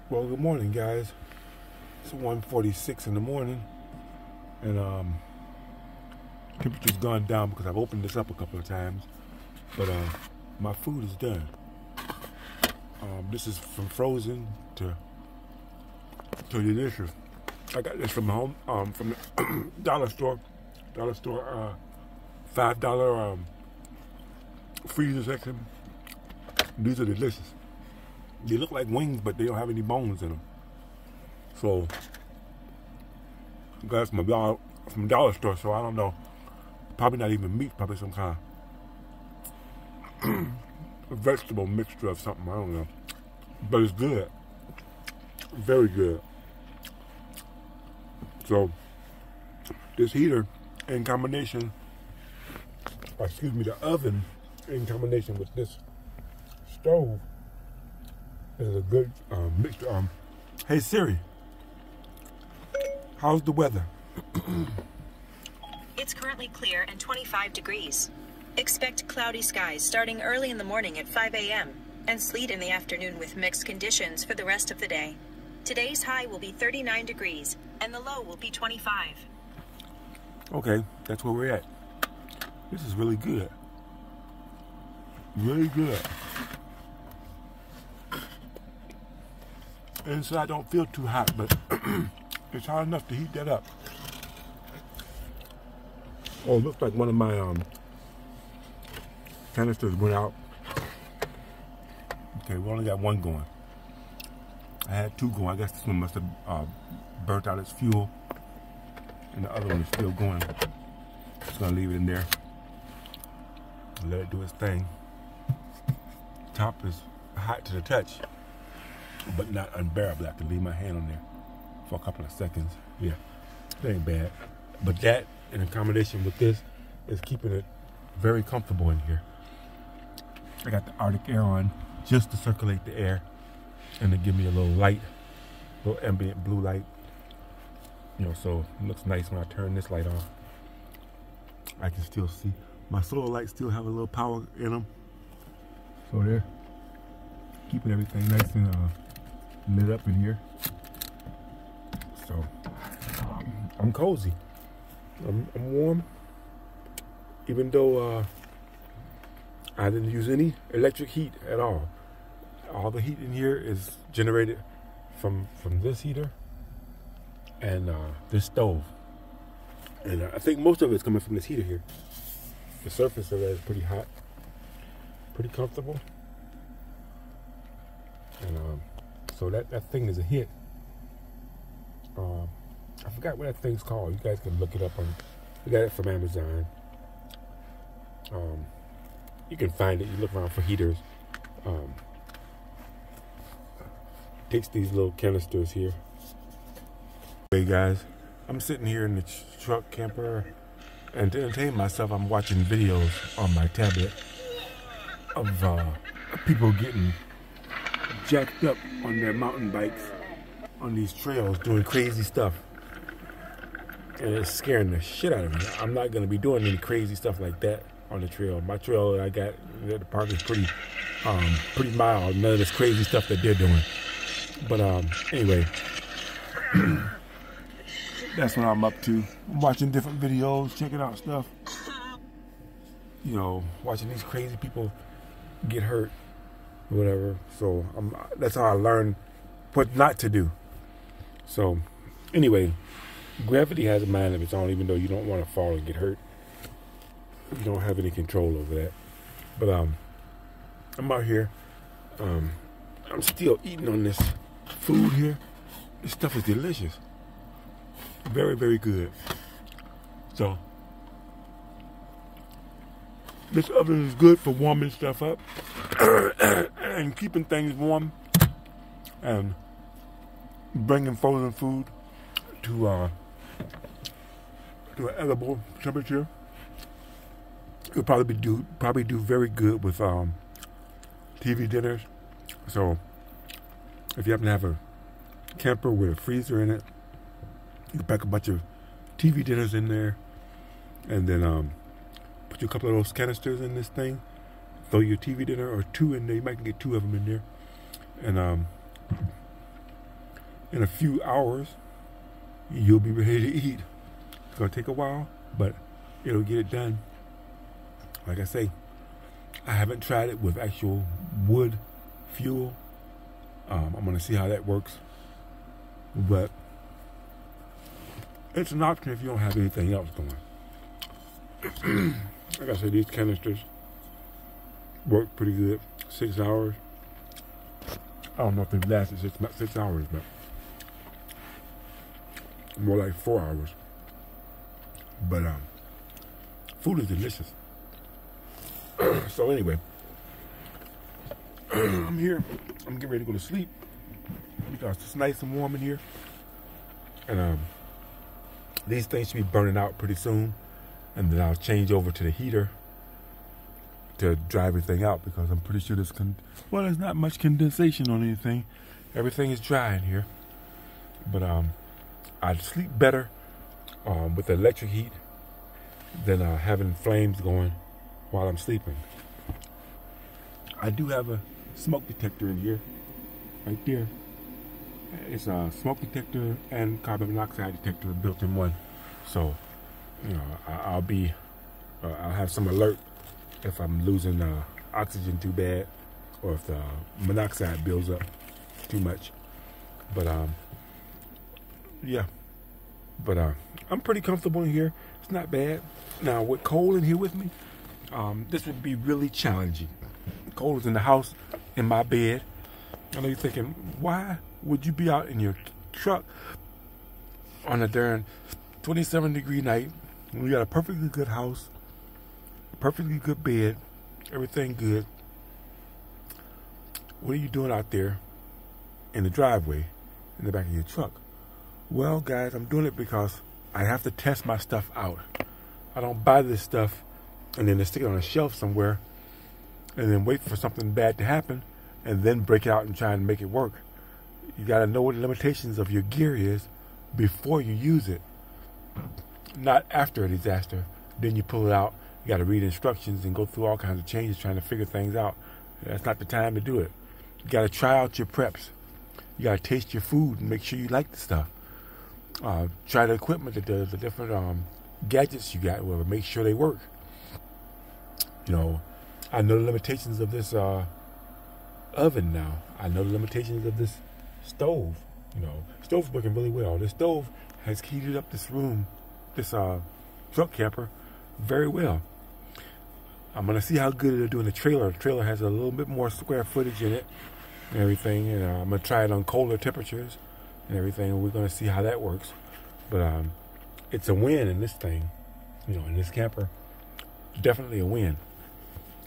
Well, good morning, guys. It's 1:46 in the morning, and temperature's gone down because I've opened this up a couple of times. But my food is done. This is from frozen to delicious. I got this from home, from the dollar store. $5 freezer section. These are delicious. They look like wings, but they don't have any bones in them. So, I got it from a dollar store, so I don't know. Probably not even meat, probably some kind of vegetable mixture of something, I don't know. But it's good. Very good. So, this heater in combination, the oven in combination with this stove is a good mixture. Hey Siri, how's the weather? It's currently clear and 25 degrees. Expect cloudy skies starting early in the morning at 5 a.m. and sleet in the afternoon with mixed conditions for the rest of the day. Today's high will be 39 degrees and the low will be 25. Okay, that's where we're at. This is really good. Really good. Inside don't feel too hot, but it's hot enough to heat that up. Oh, it looks like one of my canisters went out. Okay, we only got one going. I had two going. I guess this one must have burnt out its fuel, and the other one is still going. Just gonna leave it in there and let it do its thing. Top is hot to the touch, but not unbearable. I have to leave my hand on there for a couple of seconds. Yeah, that ain't bad. But that, in combination with this, is keeping it very comfortable in here. I got the Arctic air on just to circulate the air and to give me a little light, little ambient blue light. You know, so it looks nice when I turn this light off. I can still see. My solar lights still have a little power in them. So they're keeping everything nice and lit up in here. So I'm cozy. I'm warm. Even though I didn't use any electric heat at all. All the heat in here is generated from this heater and this stove. And I think most of it's coming from this heater here. The surface of it is pretty hot, pretty comfortable. And so that thing is a hit. I forgot what that thing's called. You guys can look it up on. We got it from Amazon. You can find it. You look around for heaters. Takes these little canisters here. Hey guys, I'm sitting here in the truck camper, and to entertain myself, I'm watching videos on my tablet of people getting jacked up on their mountain bikes on these trails doing crazy stuff. And it's scaring the shit out of me. I'm not going to be doing any crazy stuff like that on the trail. My trail that I got at the park is pretty mild. None of this crazy stuff that they're doing. But anyway, that's what I'm up to. I'm watching different videos, checking out stuff. You know, watching these crazy people get hurt or whatever. So that's how I learn what not to do. So anyway, gravity has a mind of its own, even though you don't want to fall and get hurt. You don't have any control over that. But I'm out here. I'm still eating on this food here. This stuff is delicious. Very, very good. So this oven is good for warming stuff up and keeping things warm and bringing frozen food to an edible temperature. It'll probably do very good with TV dinners. So if you happen to have a camper with a freezer in it, you can pack a bunch of TV dinners in there, and then put a couple of those canisters in this thing, throw your TV dinner or two in there. You might get two of them in there, and in a few hours, you'll be ready to eat. It's gonna take a while, but it'll get it done. Like I say, I haven't tried it with actual wood fuel. I'm gonna see how that works, but it's an option if you don't have anything else going. Like I said, these canisters work pretty good. 6 hours. I don't know if they've lasted 6 hours, but more like 4 hours. But food is delicious. So anyway, I'm here. I'm getting ready to go to sleep because it's nice and warm in here, and these things should be burning out pretty soon, and then I'll change over to the heater to dry everything out because I'm pretty sure there's not much condensation on anything. Everything is dry in here, but I sleep better with the electric heat than having flames going while I'm sleeping. I do have a smoke detector in here, right there. It's a smoke detector and carbon monoxide detector built in one. So, you know, I'll have some alert if I'm losing oxygen too bad, or if the monoxide builds up too much. But yeah. But I'm pretty comfortable in here. It's not bad. Now with Cole in here with me, this would be really challenging. Cole is in the house, in my bed. I know you're thinking, why would you be out in your truck on a darn 27-degree night when we got a perfectly good house, a perfectly good bed, everything good? What are you doing out there in the driveway, in the back of your truck? Well, guys, I'm doing it because I have to test my stuff out. I don't buy this stuff and then stick it on a shelf somewhere and then wait for something bad to happen and then break it out and try and make it work. You got to know what the limitations of your gear is before you use it, not after a disaster. Then you pull it out. You got to read instructions and go through all kinds of changes trying to figure things out. That's not the time to do it. You got to try out your preps. You got to taste your food and make sure you like the stuff. Try the equipment, the different gadgets you got, whatever. Make sure they work. You know, I know the limitations of this oven now. I know the limitations of this stove. You know, stove's working really well. This stove has heated up this room, this truck camper, very well. I'm gonna see how good it'll do in the trailer. The trailer has a little bit more square footage in it and everything, and I'm gonna try it on colder temperatures and everything, and we're gonna see how that works. But it's a win in this thing, you know, in this camper. Definitely a win.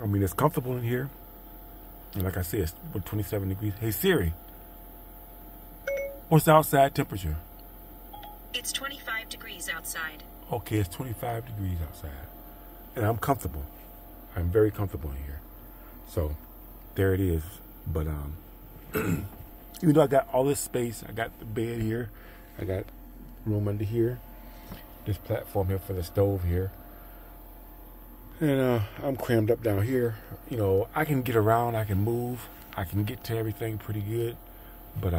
I mean, it's comfortable in here, and like I said, it's 27 degrees. Hey Siri, what's the outside temperature? It's 25 degrees outside. Okay, it's 25 degrees outside, and I'm comfortable. I'm very comfortable in here. So there it is. But even though I got all this space, I got the bed here, I got room under here, this platform here for the stove here, and I'm crammed up down here. You know, I can get around, I can move, I can get to everything pretty good. But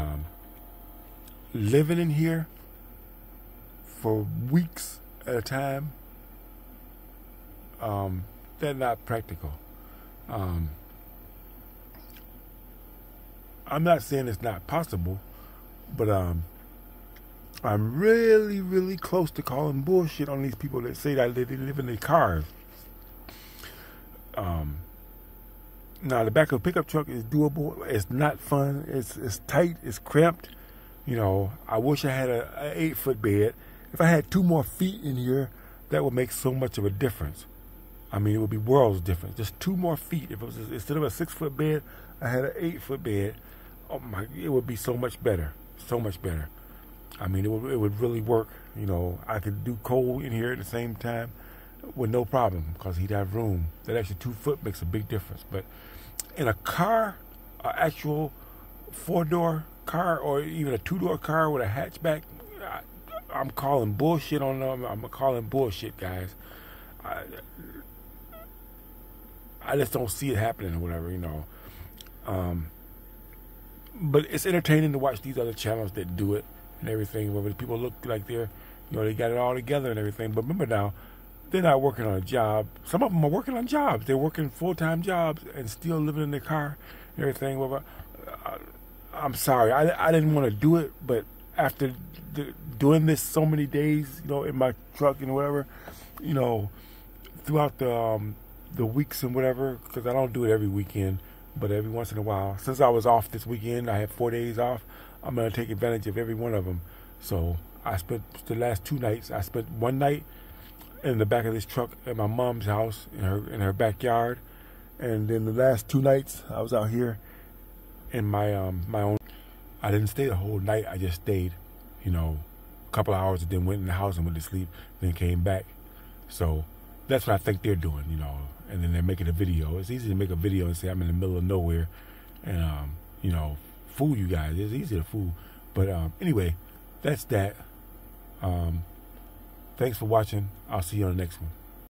living in here for weeks at a time, they're not practical. I'm not saying it's not possible, but I'm really, really close to calling bullshit on these people that say that they live in their cars. Now the back of a pickup truck is doable. It's not fun. It's tight. It's cramped. You know, I wish I had an 8-foot bed. If I had 2 more feet in here, that would make so much of a difference. I mean, it would be worlds different. Just 2 more feet. If it was, instead of a 6-foot bed, I had an 8-foot bed. Oh my! It would be so much better. So much better. I mean, it would really work. You know, I could do Cole in here at the same time with no problem because he'd have room. That extra 2 foot makes a big difference. But in a car, an actual 4-door car or even a 2-door car with a hatchback, I'm calling bullshit on them. I'm calling bullshit, guys. I just don't see it happening or whatever, you know. But it's entertaining to watch these other channels that do it and everything. Where people look like they're, they got it all together and everything. But remember now, they're not working on a job. Some of them are working on jobs. They're working full-time jobs and still living in their car and everything. Well, I'm sorry. I didn't want to do it, but after doing this so many days, in my truck and whatever, throughout the weeks and whatever, because I don't do it every weekend, but every once in a while. Since I was off this weekend, I had 4 days off. I'm going to take advantage of every one of them. So I spent the last 2 nights. I spent one night in the back of this truck at my mom's house in her backyard, and then the last 2 nights I was out here in my my own. I didn't stay the whole night. I just stayed, a couple of hours, and then went in the house and went to sleep, then came back. So that's what I think they're doing, and then they're making a video. It's easy to make a video and say I'm in the middle of nowhere and fool you guys. It's easy to fool. But anyway, that's that. Thanks for watching. I'll see you on the next one.